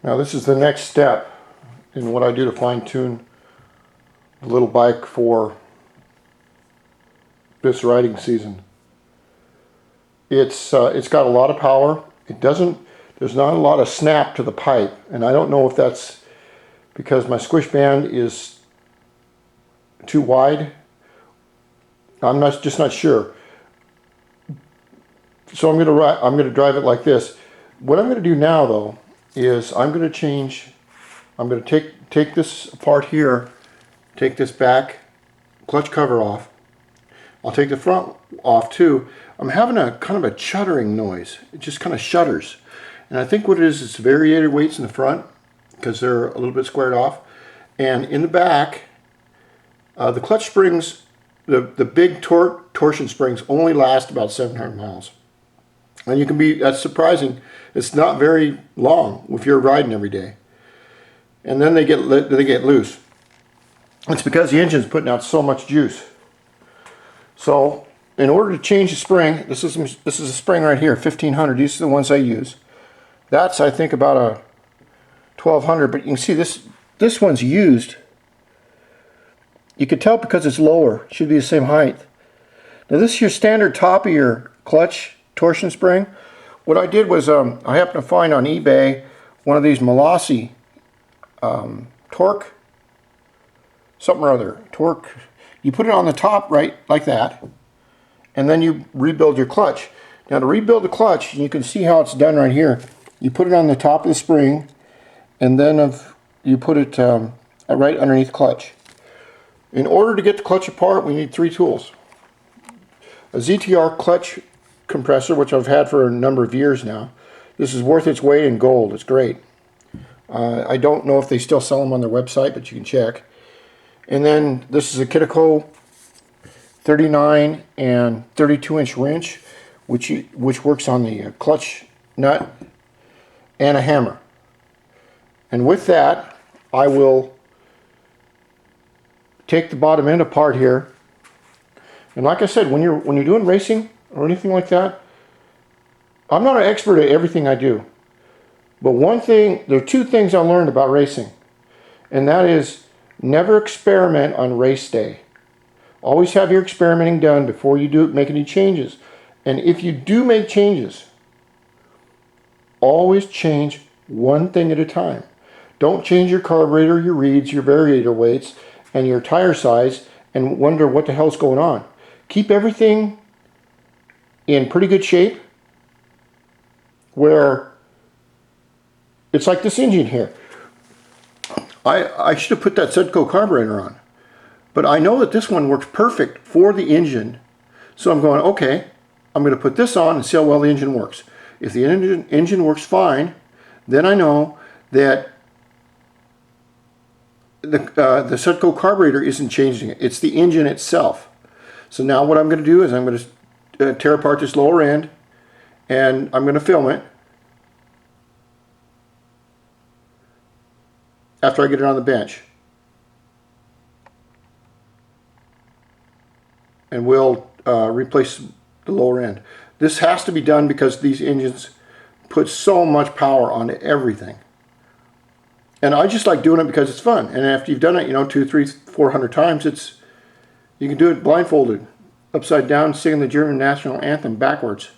Now this is the next step in what I do to fine-tune the little bike for this riding season. It's got a lot of power. There's not a lot of snap to the pipe, and I don't know if that's because my squish band is too wide. I'm just not sure. So I'm going to drive it like this. What I'm going to do now though is I'm going to take this apart here, take this back clutch cover off. I'll take the front off too. I'm having a kind of a chuttering noise. It just kind of shudders. And I think what it is variated weights in the front because they're a little bit squared off. And in the back, the clutch springs, the big torsion springs only last about 700 miles. And that's surprising. It's not very long if you're riding every day. And then they get loose. It's because the engine's putting out so much juice. So in order to change the spring, this is a spring right here, 1500. These are the ones I use. That's, I think, about a 1200. But you can see this one's used. You can tell because it's lower. It should be the same height. Now this is your standard top of your clutch torsion spring. What I did was I happened to find on eBay one of these Molossi torque, something or other, torque. You put it on the top right like that, and then you rebuild your clutch. Now to rebuild the clutch, you can see how it's done right here. You put it on the top of the spring, and then you put it right underneath clutch. In order to get the clutch apart, we need 3 tools. A ZTR clutch compressor, which I've had for a number of years now. This is worth its weight in gold. It's great. I don't know if they still sell them on their website, but you can check. And then this is a Kitaco 39 and 32-inch wrench, which works on the clutch nut, and a hammer. And with that, I will take the bottom end apart here. And like I said, when you're doing racing or anything like that, I'm not an expert at everything I do. But there are 2 things I learned about racing. And that is, never experiment on race day. Always have your experimenting done before you make any changes. And if you do make changes, always change one thing at a time. Don't change your carburetor, your reeds, your variator weights, and your tire size and wonder what the hell's going on. Keep everything in pretty good shape, where it's like this engine here. I should have put that Sedco carburetor on, but I know that this one works perfect for the engine, so I'm going, okay, I'm going to put this on and see how well the engine works. If the engine works fine, then I know that the Sedco carburetor isn't changing it. It's the engine itself. So now what I'm going to do is I'm going to tear apart this lower end, and I'm going to film it after I get it on the bench. And we'll replace the lower end. This has to be done because these engines put so much power onto everything. And I just like doing it because it's fun. And after you've done it, 200, 300, 400 times, you can do it blindfolded, upside down, singing the German national anthem backwards.